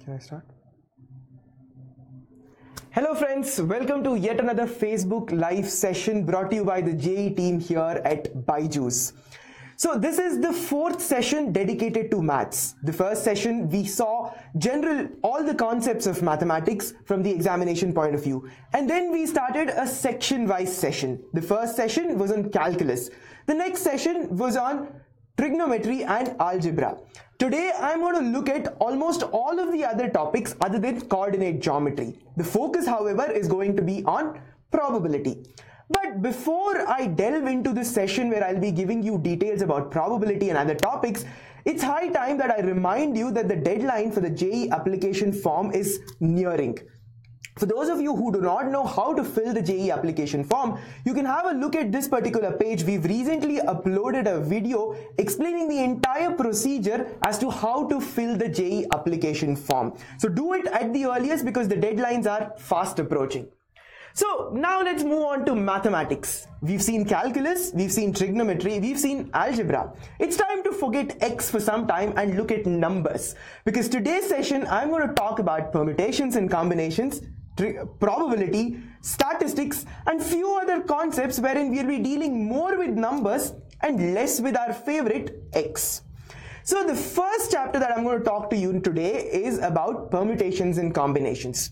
Can I start? Hello friends, welcome to yet another Facebook live session brought to you by the JEE team here at BYJU'S. So this is the fourth session dedicated to maths. The first session we saw all the concepts of mathematics from the examination point of view. And then we started a section-wise session. The first session was on calculus. The next session was on trigonometry and algebra. Today I'm going to look at almost all of the other topics other than coordinate geometry. The focus, however, is going to be on probability. But before I delve into this session where I'll be giving you details about probability and other topics, it's high time that I remind you that the deadline for the JEE application form is nearing. For those of you who do not know how to fill the JEE application form, you can have a look at this particular page. We've recently uploaded a video explaining the entire procedure as to how to fill the JEE application form. So do it at the earliest because the deadlines are fast approaching. So now let's move on to mathematics. We've seen calculus, we've seen trigonometry, we've seen algebra. It's time to forget X for some time and look at numbers. Because today's session, I'm going to talk about permutations and combinations, probability, statistics, and few other concepts wherein we'll be dealing more with numbers and less with our favorite X. So the first chapter that I'm going to talk to you today is about permutations and combinations.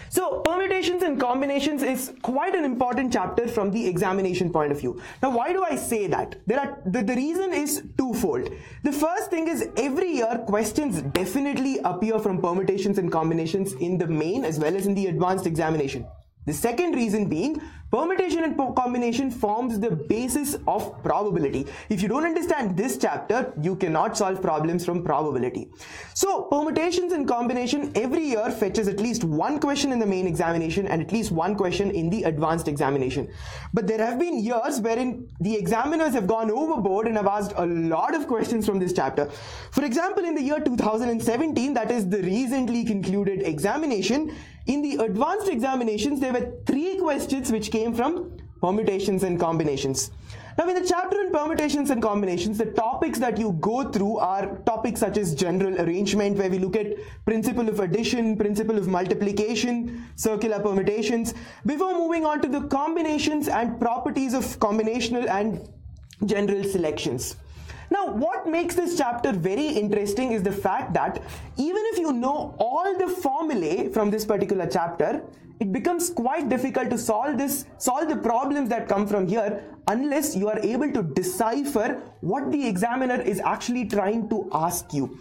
So permutations and combinations is quite an important chapter from the examination point of view. Now, why do I say that? The reason is twofold. The first thing is every year questions definitely appear from permutations and combinations in the main as well as in the advanced examination. The second reason being permutation and combination forms the basis of probability. If you don't understand this chapter, you cannot solve problems from probability. So permutations and combination every year fetches at least one question in the main examination and at least one question in the advanced examination. But there have been years wherein the examiners have gone overboard and have asked a lot of questions from this chapter. For example, in the year 2017, that is the recently concluded examination, in the advanced examinations, there were 3 questions which came from permutations and combinations. Now, in the chapter on permutations and combinations, the topics that you go through are topics such as general arrangement, where we look at principle of addition, principle of multiplication, circular permutations, before moving on to the combinations and properties of combinational and general selections. Now, what makes this chapter very interesting is the fact that even if you know all the formulae from this particular chapter, it becomes quite difficult to solve the problems that come from here unless you are able to decipher what the examiner is actually trying to ask you.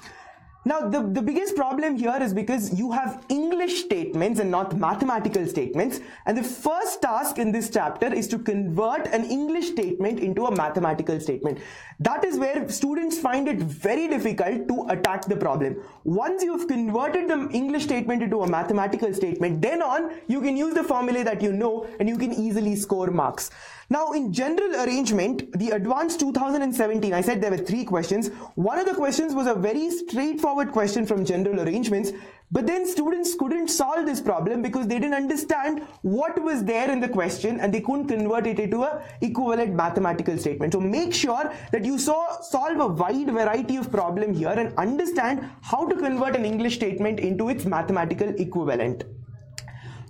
Now, the biggest problem here is because you have English statements and not mathematical statements, and the first task in this chapter is to convert an English statement into a mathematical statement. That is where students find it very difficult to attack the problem. Once you've converted the English statement into a mathematical statement, then on, you can use the formulae that you know and you can easily score marks. Now, in general arrangement, the advanced 2017, I said there were 3 questions. One of the questions was a very straightforward question from general arrangements, but then students couldn't solve this problem because they didn't understand what was there in the question and they couldn't convert it into an equivalent mathematical statement. So make sure that you solve a wide variety of problem here and understand how to convert an English statement into its mathematical equivalent.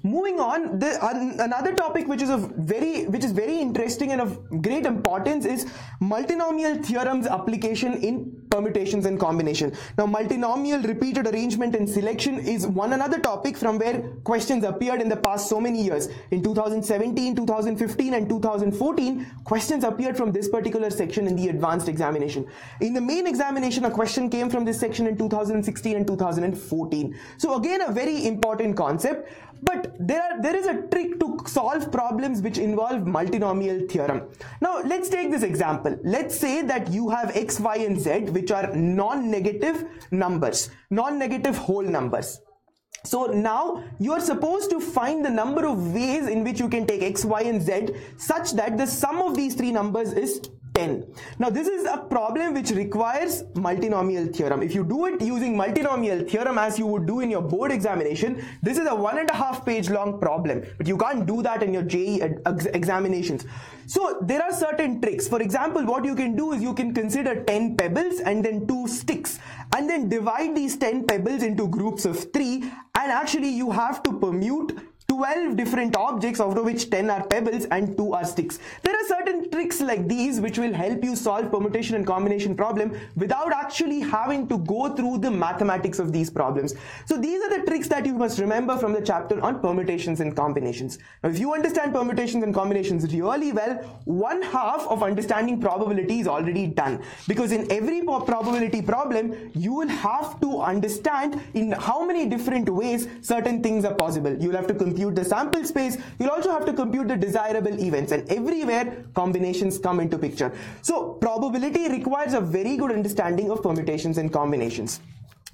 Moving on, another topic which is very interesting and of great importance is multinomial theorem's application in permutations and combination. Now, multinomial repeated arrangement and selection is another topic from where questions appeared in the past so many years. In 2017, 2015 and 2014, questions appeared from this particular section in the advanced examination. In the main examination, a question came from this section in 2016 and 2014. So again, a very important concept. But there is a trick to solve problems which involve multinomial theorem. Now, let's take this example. Let's say that you have x, y, and z, which are non-negative numbers, non-negative whole numbers. So now you are supposed to find the number of ways in which you can take x, y, and z such that the sum of these 3 numbers is 10. Now this is a problem which requires multinomial theorem. If you do it using multinomial theorem as you would do in your board examination, this is a 1.5 page long problem, but you can't do that in your JEE examinations. So there are certain tricks. For example, what you can do is you can consider 10 pebbles and then 2 sticks, and then divide these 10 pebbles into groups of 3, and actually you have to permute 12 different objects, out of which 10 are pebbles and 2 are sticks. There are certain tricks like these which will help you solve permutation and combination problem without actually having to go through the mathematics of these problems. So these are the tricks that you must remember from the chapter on permutations and combinations. Now if you understand permutations and combinations really well, 1/2 of understanding probability is already done, because in every probability problem you will have to understand in how many different ways certain things are possible. You will have to compute the sample space, you'll also have to compute the desirable events, and everywhere combinations come into picture. So probability requires a very good understanding of permutations and combinations.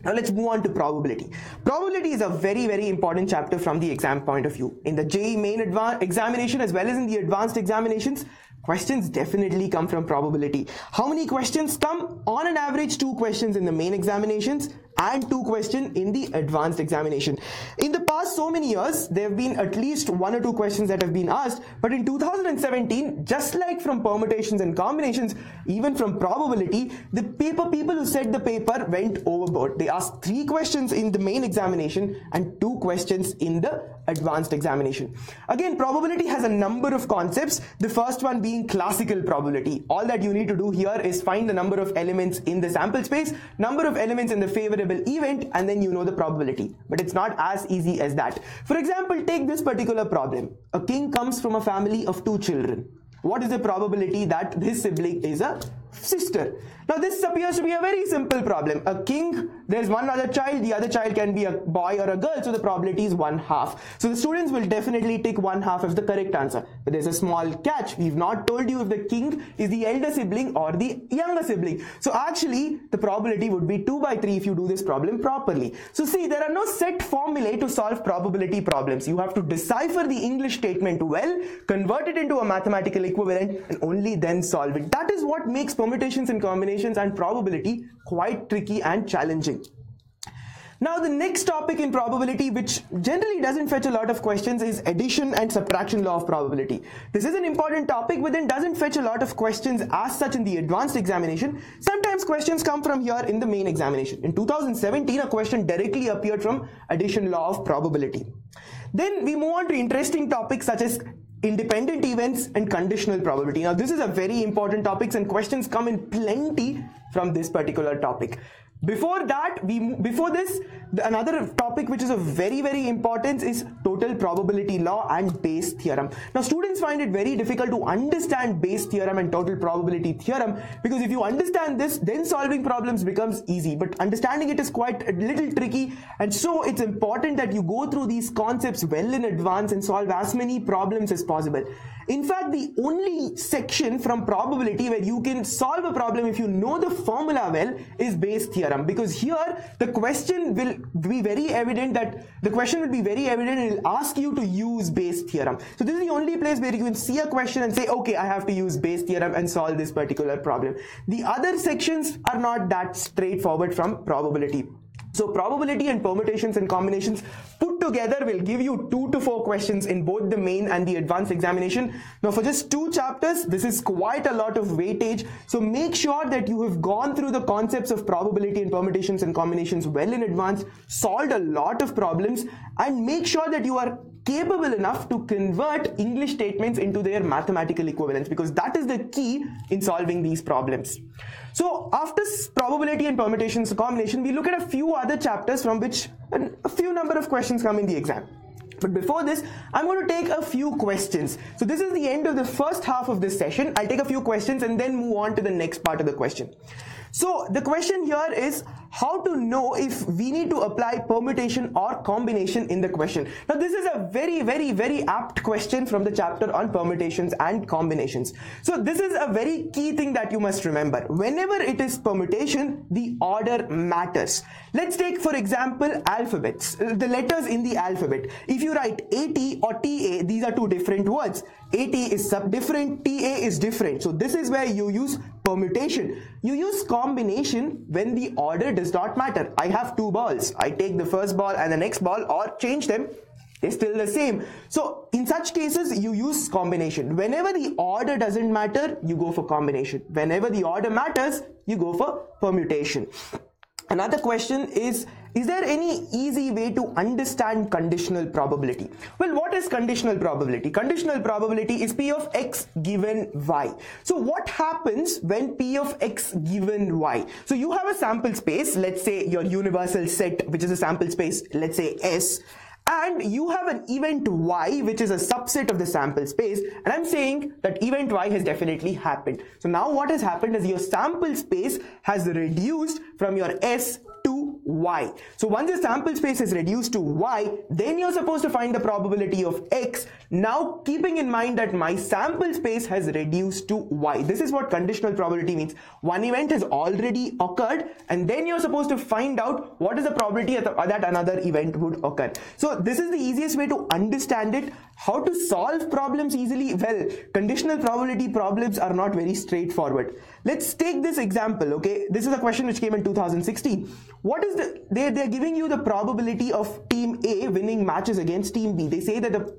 Now let's move on to probability. Probability is a very important chapter from the exam point of view. In the JEE main examination as well as in the advanced examinations, questions definitely come from probability. How many questions come? On an average 2 questions in the main examinations and 2 questions in the advanced examination. In the past so many years, there have been at least 1 or 2 questions that have been asked, but in 2017, just like from permutations and combinations, even from probability, the people who set the paper went overboard. They asked 3 questions in the main examination and 2 questions in the advanced examination. Again, probability has a number of concepts, the first one being classical probability. All that you need to do here is find the number of elements in the sample space, number of elements in the favorable event, and then you know the probability. But it's not as easy as that. For example, take this particular problem. A king comes from a family of 2 children. What is the probability that this sibling is a sister? Now this appears to be a very simple problem. A king, there's one other child, the other child can be a boy or a girl, so the probability is 1/2. So the students will definitely take 1/2 as the correct answer. But there's a small catch. We've not told you if the king is the elder sibling or the younger sibling. So actually the probability would be 2/3 if you do this problem properly. So see, there are no set formulae to solve probability problems. You have to decipher the English statement well, convert it into a mathematical equivalent, and only then solve it. That is what makes permutations and combinations and probability quite tricky and challenging. Now the next topic in probability, which generally doesn't fetch a lot of questions, is addition and subtraction law of probability. This is an important topic, but then doesn't fetch a lot of questions as such in the advanced examination. Sometimes questions come from here in the main examination. In 2017, a question directly appeared from addition law of probability. Then we move on to interesting topics such as independent events and conditional probability. Now this is a very important topic and questions come in plenty from this particular topic. Before this, another topic which is of very important is total probability law and Bayes theorem. Now students find it very difficult to understand Bayes theorem and total probability theorem, because if you understand this, then solving problems becomes easy, but understanding it is quite a little tricky, and so it's important that you go through these concepts well in advance and solve as many problems as possible. In fact, the only section from probability where you can solve a problem if you know the formula well is Bayes theorem, because here the question will be very evident and it will ask you to use Bayes theorem. So this is the only place where you can see a question and say, okay, I have to use Bayes theorem and solve this particular problem. The other sections are not that straightforward from probability. So probability and permutations and combinations put together will give you 2 to 4 questions in both the main and the advanced examination. Now for just 2 chapters, this is quite a lot of weightage. So make sure that you have gone through the concepts of probability and permutations and combinations well in advance, solved a lot of problems, and make sure that you are capable enough to convert English statements into their mathematical equivalents, because that is the key in solving these problems. So after probability and permutations and combination, we look at a few other chapters from which a few number of questions come in the exam. But before this, I'm going to take a few questions. So this is the end of the first half of this session. I'll take a few questions and then move on to the next part of the question. So the question here is, how to know if we need to apply permutation or combination in the question. Now this is a very apt question from the chapter on permutations and combinations. So this is a very key thing that you must remember. Whenever it is permutation, the order matters. Let's take for example alphabets, the letters in the alphabet. If you write AT or TA, these are two different words. AT is different, TA is different. So this is where you use permutation. You use combination when the order does not matter. I have two balls. I take the first ball and the next ball or change them. They're still the same. So in such cases, you use combination. Whenever the order doesn't matter, you go for combination. Whenever the order matters, you go for permutation. Another question is there any easy way to understand conditional probability? Well, what is conditional probability? Conditional probability is P of X given Y. So what happens when P of X given Y? So you have a sample space, let's say your universal set, which is a sample space, let's say S, and you have an event Y, which is a subset of the sample space, and I'm saying that event Y has definitely happened. So now what has happened is your sample space has reduced from your S to Y. So once the sample space is reduced to Y, then you're supposed to find the probability of X. Now keeping in mind that my sample space has reduced to Y. This is what conditional probability means. One event has already occurred and then you're supposed to find out what is the probability that another event would occur. So this is the easiest way to understand it. How to solve problems easily? Well, conditional probability problems are not very straightforward. Let's take this example, okay? This is a question which came in 2016. What is they're giving you the probability of team A winning matches against team B. They say that the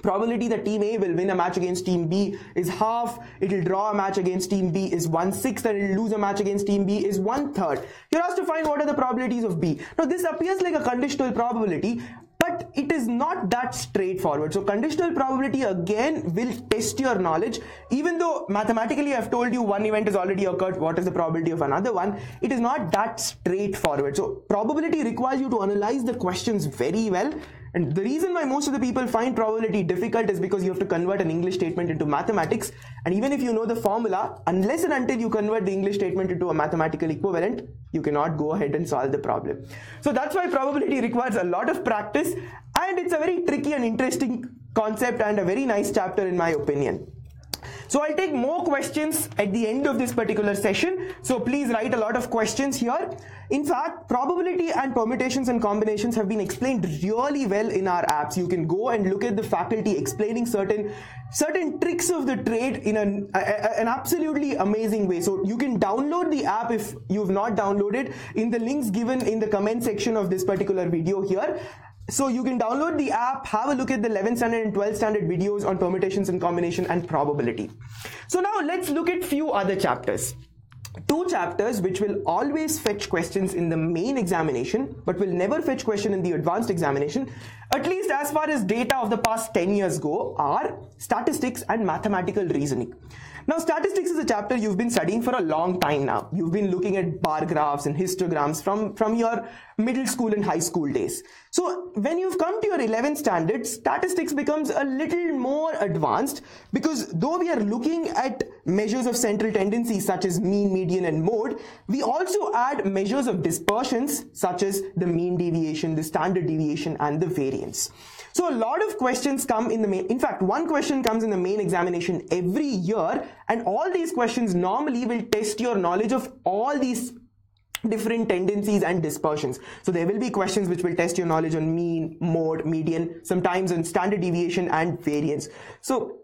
probability that team A will win a match against team B is half, it will draw a match against team B is 1/6, and it will lose a match against team B is 1/3. You're asked to find what are the probabilities of B. Now this appears like a conditional probability, but it is not that straightforward. So conditional probability again will test your knowledge. Even though mathematically I've told you one event has already occurred, what is the probability of another one, it is not that straightforward. So probability requires you to analyze the questions very well. And the reason why most of the people find probability difficult is because you have to convert an English statement into mathematics. And even if you know the formula, unless and until you convert the English statement into a mathematical equivalent, you cannot go ahead and solve the problem. So that's why probability requires a lot of practice, and it's a very tricky and interesting concept and a very nice chapter in my opinion. So I'll take more questions at the end of this particular session. So please write a lot of questions here. In fact, probability and permutations and combinations have been explained really well in our apps. You can go and look at the faculty explaining certain tricks of the trade in an absolutely amazing way. So you can download the app if you've not downloaded in the links given in the comment section of this particular video here. So you can download the app, have a look at the 11th standard and 12th standard videos on permutations and combination and probability. So now let's look at few other chapters. Two chapters which will always fetch questions in the main examination but will never fetch question in the advanced examination, at least as far as data of the past 10 years go, are statistics and mathematical reasoning. Now statistics is a chapter you've been studying for a long time now. You've been looking at bar graphs and histograms from your middle school and high school days. So when you've come to your 11th standard, statistics becomes a little more advanced, because though we are looking at measures of central tendencies such as mean, median and mode, we also add measures of dispersions such as the mean deviation, the standard deviation and the variance. So a lot of questions come in the main, in fact one question comes in the main examination every year, and all these questions normally will test your knowledge of all these different tendencies and dispersions. So there will be questions which will test your knowledge on mean, mode, median, sometimes on standard deviation and variance. So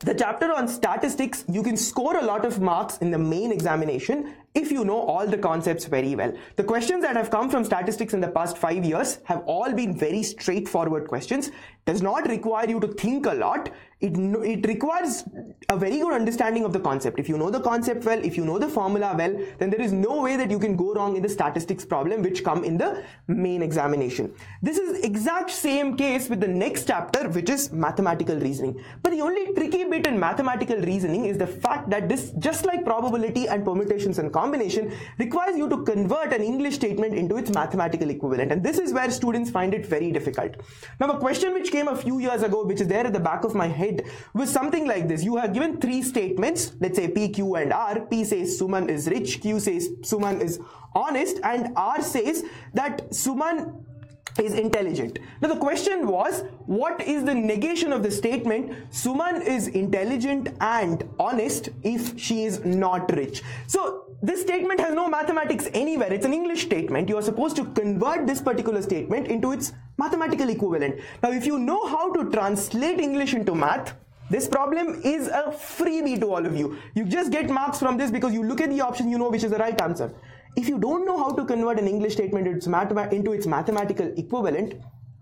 the chapter on statistics, you can score a lot of marks in the main examination if you know all the concepts very well. The questions that have come from statistics in the past 5 years have all been very straightforward questions. Does not require you to think a lot. It requires a very good understanding of the concept. If you know the concept well, if you know the formula well, then there is no way that you can go wrong in the statistics problem which come in the main examination. This is exact same case with the next chapter, which is mathematical reasoning. But the only tricky bit in mathematical reasoning is the fact that this, just like probability and permutations and combinations, combination requires you to convert an English statement into its mathematical equivalent, and this is where students find it very difficult. Now, a question which came a few years ago, which is there at the back of my head, was something like this. You have given three statements, let's say P, Q and R. P says Suman is rich, Q says Suman is honest, and R says that Suman is intelligent. Now the question was, what is the negation of the statement Suman is intelligent and honest if she is not rich? So this statement has no mathematics anywhere. It's an English statement. You are supposed to convert this particular statement into its mathematical equivalent. Now if you know how to translate English into math, this problem is a freebie to all of you. You just get marks from this because you look at the option, you know which is the right answer. If you don't know how to convert an English statement into its mathematical equivalent,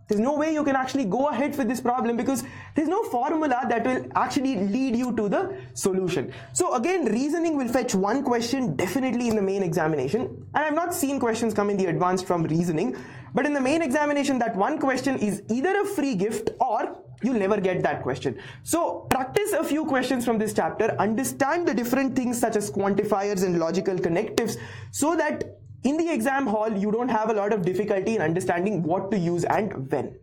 there's no way you can actually go ahead with this problem because there's no formula that will actually lead you to the solution. So again, reasoning will fetch one question definitely in the main examination, and I've not seen questions come in the advanced from reasoning, but in the main examination that one question is either a free gift or you'll never get that question. So practice a few questions from this chapter, understand the different things such as quantifiers and logical connectives, so that in the exam hall you don't have a lot of difficulty in understanding what to use and when.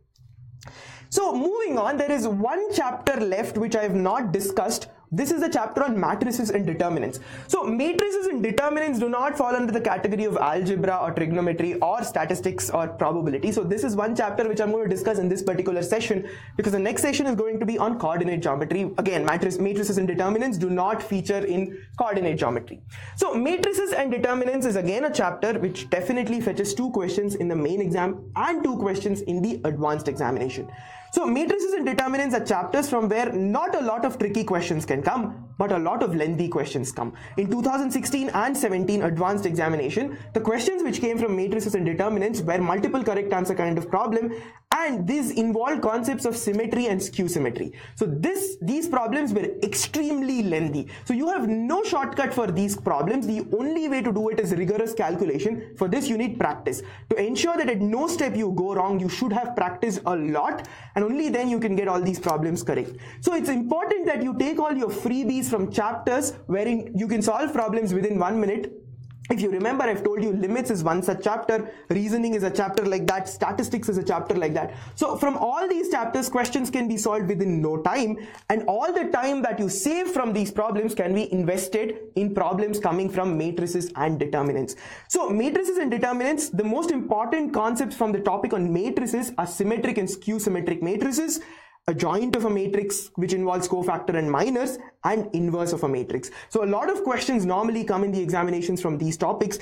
So moving on, there is one chapter left which I have not discussed. This is the chapter on matrices and determinants. So matrices and determinants do not fall under the category of algebra or trigonometry or statistics or probability. So this is one chapter which I'm going to discuss in this particular session, because the next session is going to be on coordinate geometry. Again, matrices and determinants do not feature in coordinate geometry. So matrices and determinants is again a chapter which definitely fetches 2 questions in the main exam and 2 questions in the advanced examination. So matrices and determinants are chapters from where not a lot of tricky questions can come, but a lot of lengthy questions come. In 2016 and 17 advanced examination, the questions which came from matrices and determinants were multiple correct answer kind of problem, and these involved concepts of symmetry and skew symmetry. So these problems were extremely lengthy. So you have no shortcut for these problems. The only way to do it is rigorous calculation. For this you need practice. To ensure that at no step you go wrong, you should have practiced a lot, and only then you can get all these problems correct. So it's important that you take all your freebies from chapters wherein you can solve problems within 1 minute. If you remember, I've told you limits is one such chapter, reasoning is a chapter like that, statistics is a chapter like that. So from all these chapters, questions can be solved within no time, and all the time that you save from these problems can be invested in problems coming from matrices and determinants. So matrices and determinants, the most important concepts from the topic on matrices are symmetric and skew symmetric matrices, a joint of a matrix which involves cofactor and minors, and inverse of a matrix. So a lot of questions normally come in the examinations from these topics.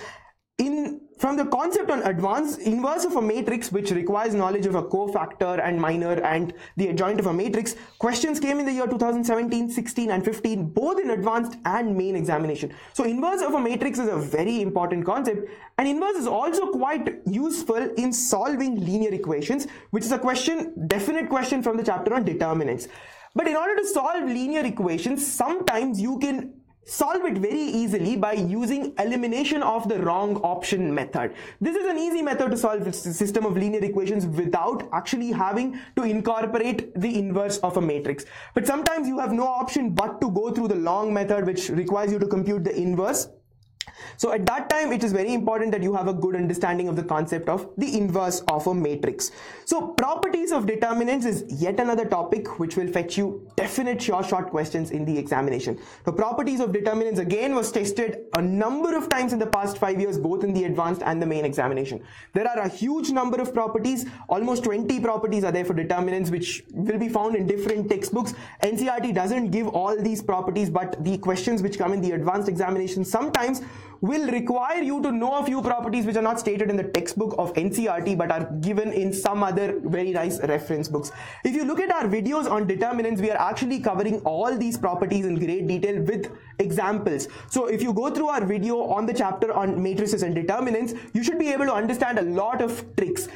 From the concept on advanced, inverse of a matrix, which requires knowledge of a cofactor and minor and the adjoint of a matrix, questions came in the year 2017, 16 and 15, both in advanced and main examination. So inverse of a matrix is a very important concept, and inverse is also quite useful in solving linear equations, which is a definite question from the chapter on determinants. But in order to solve linear equations, sometimes you can solve it very easily by using elimination of the wrong option method. This is an easy method to solve a system of linear equations without actually having to incorporate the inverse of a matrix. But sometimes you have no option but to go through the long method which requires you to compute the inverse. So at that time, it is very important that you have a good understanding of the concept of the inverse of a matrix. So properties of determinants is yet another topic which will fetch you definite short questions in the examination. The properties of determinants again was tested a number of times in the past 5 years, both in the advanced and the main examination. There are a huge number of properties, almost 20 properties are there for determinants, which will be found in different textbooks. NCERT doesn't give all these properties, but the questions which come in the advanced examination sometimes will require you to know a few properties which are not stated in the textbook of NCERT but are given in some other very nice reference books. If you look at our videos on determinants, we are actually covering all these properties in great detail with examples. So if you go through our video on the chapter on matrices and determinants, you should be able to understand a lot of tricks.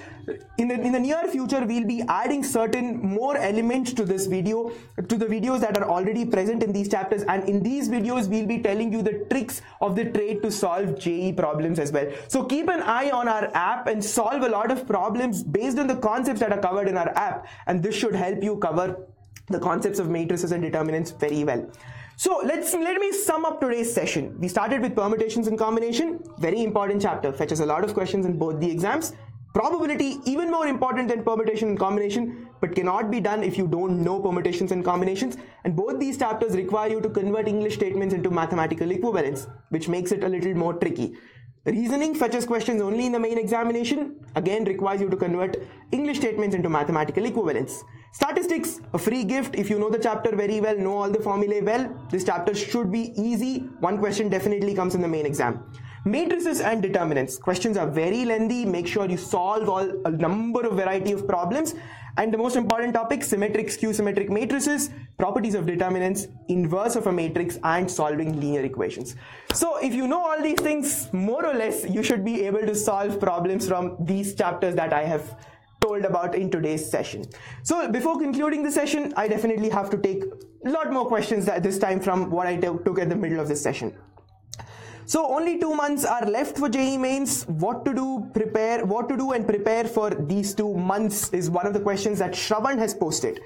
In the near future, we'll be adding certain more elements to this video, to the videos that are already present in these chapters, and in these videos we'll be telling you the tricks of the trade to solve JEE problems as well. So keep an eye on our app and solve a lot of problems based on the concepts that are covered in our app, and this should help you cover the concepts of matrices and determinants very well. So let me sum up today's session. We started with permutations and combination, very important chapter, fetches a lot of questions in both the exams. Probability, even more important than permutation and combination, but cannot be done if you don't know permutations and combinations. And both these chapters require you to convert English statements into mathematical equivalents, which makes it a little more tricky. Reasoning fetches questions only in the main examination, again requires you to convert English statements into mathematical equivalents. Statistics, a free gift. If you know the chapter very well, know all the formulae well, this chapter should be easy. One question definitely comes in the main exam. Matrices and determinants. Questions are very lengthy. Make sure you solve a number of variety of problems. And the most important topic, symmetric, skew-symmetric matrices, properties of determinants, inverse of a matrix, and solving linear equations. So if you know all these things, more or less, you should be able to solve problems from these chapters that I have told about in today's session. So before concluding the session, I definitely have to take a lot more questions at this time from what I took at the middle of this session. So only 2 months are left for JEE mains. What to do and prepare for these 2 months is one of the questions that Shravan has posted.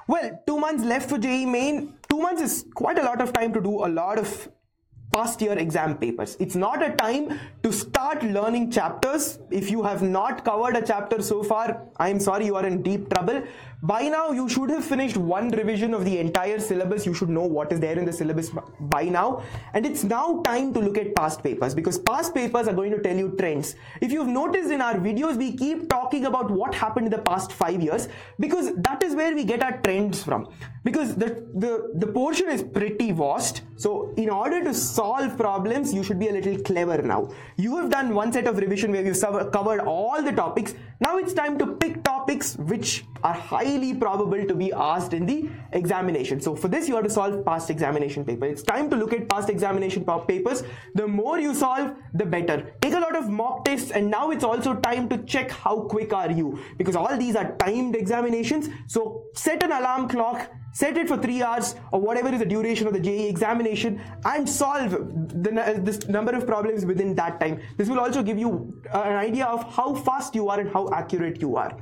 Well, 2 months left for JEE main. 2 months is quite a lot of time to do a lot of past year exam papers. It's not a time to start learning chapters. If you have not covered a chapter so far, I'm sorry, you are in deep trouble. By now, you should have finished one revision of the entire syllabus. You should know what is there in the syllabus by now. And it's now time to look at past papers, because past papers are going to tell you trends. If you've noticed in our videos, we keep talking about what happened in the past 5 years, because that is where we get our trends from. Because the portion is pretty vast. So in order to solve problems, you should be a little clever now. You have done one set of revision where you've covered all the topics. Now it's time to pick topics which are highly probable to be asked in the examination. So for this, you have to solve past examination paper. It's time to look at past examination papers. The more you solve, the better. Take a lot of mock tests, and now it's also time to check how quick are you, because all these are timed examinations. So set an alarm clock, set it for 3 hours or whatever is the duration of the JEE examination, and solve this number of problems within that time. This will also give you an idea of how fast you are and how accurate you are.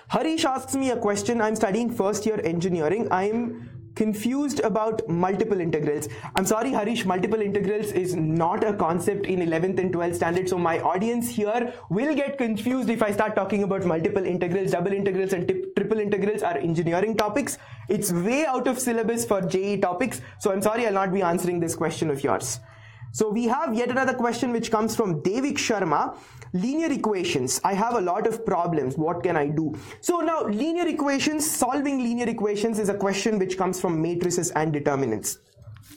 Harish asks me a question. I'm studying first year engineering. I'm confused about multiple integrals. I'm sorry, Harish, multiple integrals is not a concept in 11th and 12th standard. So my audience here will get confused if I start talking about multiple integrals. Double integrals and triple integrals are engineering topics. It's way out of syllabus for JEE topics. So I'm sorry, I'll not be answering this question of yours. So we have yet another question which comes from Devik Sharma. Linear equations. I have a lot of problems. What can I do? So now linear equations, solving linear equations is a question which comes from matrices and determinants.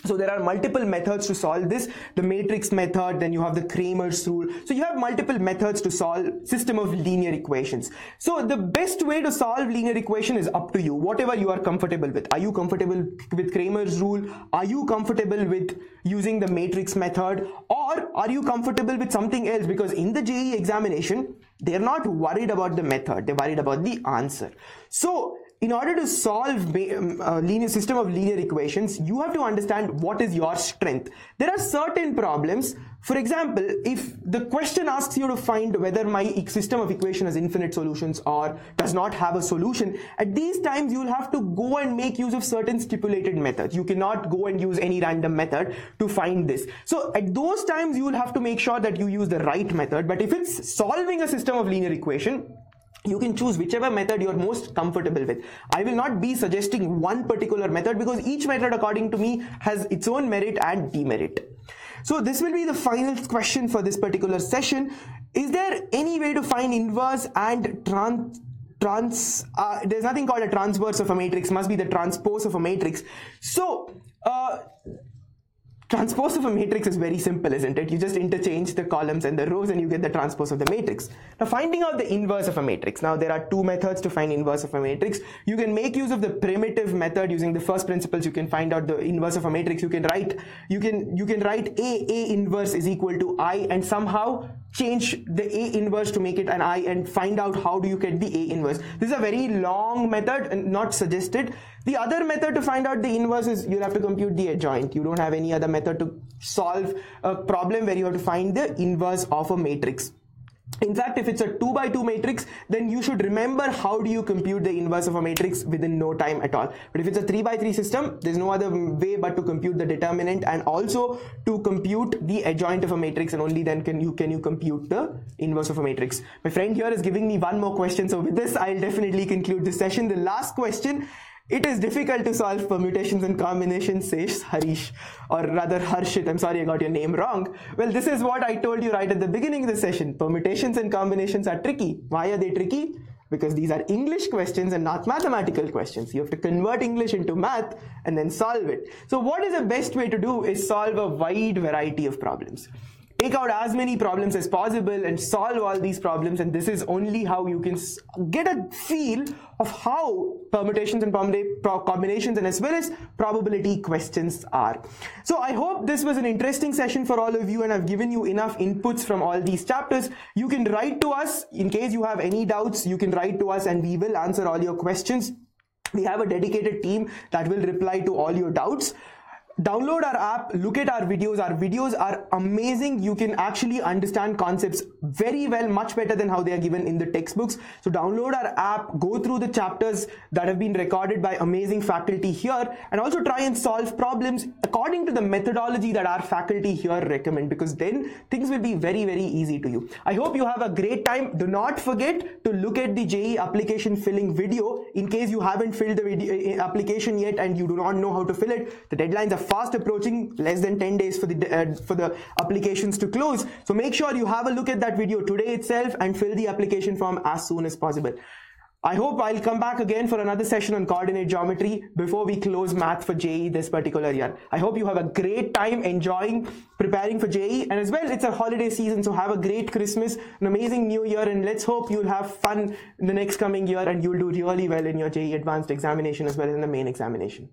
So there are multiple methods to solve this. The matrix method, then you have the Kramer's rule. So you have multiple methods to solve system of linear equations. So the best way to solve linear equation is up to you, whatever you are comfortable with. Are you comfortable with Kramer's rule? Are you comfortable with using the matrix method? Or are you comfortable with something else? Because in the JEE examination, they're not worried about the method. They're worried about the answer. So in order to solve a linear system of linear equations, you have to understand what is your strength. There are certain problems. For example, if the question asks you to find whether my system of equation has infinite solutions or does not have a solution, at these times you will have to go and make use of certain stipulated methods. You cannot go and use any random method to find this. So at those times you will have to make sure that you use the right method. But if it's solving a system of linear equation, you can choose whichever method you're most comfortable with. I will not be suggesting one particular method, because each method, according to me, has its own merit and demerit. So this will be the final question for this particular session. Is there any way to find inverse and there's nothing called a transverse of a matrix, must be the transpose of a matrix. So transpose of a matrix is very simple, isn't it? You just interchange the columns and the rows and you get the transpose of the matrix. Now finding out the inverse of a matrix. Now there are two methods to find inverse of a matrix. You can make use of the primitive method using the first principles. You can find out the inverse of a matrix. You can write A inverse is equal to I and somehow change the A inverse to make it an I and find out how do you get the A inverse. This is a very long method and not suggested. The other method to find out the inverse is you'll have to compute the adjoint. You don't have any other method to solve a problem where you have to find the inverse of a matrix. In fact, if it's a 2 by 2 matrix, then you should remember how do you compute the inverse of a matrix within no time at all. But if it's a 3 by 3 system, there's no other way but to compute the determinant and also to compute the adjoint of a matrix, and only then can you compute the inverse of a matrix. My friend here is giving me one more question, so with this I'll definitely conclude this session. The last question: it is difficult to solve permutations and combinations, says Harish, or rather Harshit. I'm sorry I got your name wrong. Well, this is what I told you right at the beginning of the session. Permutations and combinations are tricky. Why are they tricky? Because these are English questions and not mathematical questions. You have to convert English into math and then solve it. So what is the best way to do is solve a wide variety of problems. Take out as many problems as possible and solve all these problems, and this is only how you can get a feel of how permutations and combinations and as well as probability questions are. So I hope this was an interesting session for all of you, and I've given you enough inputs from all these chapters. You can write to us in case you have any doubts. You can write to us and we will answer all your questions. We have a dedicated team that will reply to all your doubts. Download our app, look at our videos. Our videos are amazing. You can actually understand concepts very well, much better than how they are given in the textbooks. So download our app, go through the chapters that have been recorded by amazing faculty here, and also try and solve problems according to the methodology that our faculty here recommend, because then things will be very, very easy to you. I hope you have a great time. Do not forget to look at the JEE application filling video in case you haven't filled the video application yet and you do not know how to fill it. The deadlines are fast approaching, less than 10 days for the applications to close. So make sure you have a look at that video today itself and fill the application form as soon as possible. I hope I'll come back again for another session on coordinate geometry before we close math for JEE this particular year. I hope you have a great time enjoying preparing for JEE, and as well it's a holiday season, so have a great Christmas, an amazing new year, and let's hope you'll have fun in the next coming year and you'll do really well in your JEE advanced examination as well as in the main examination.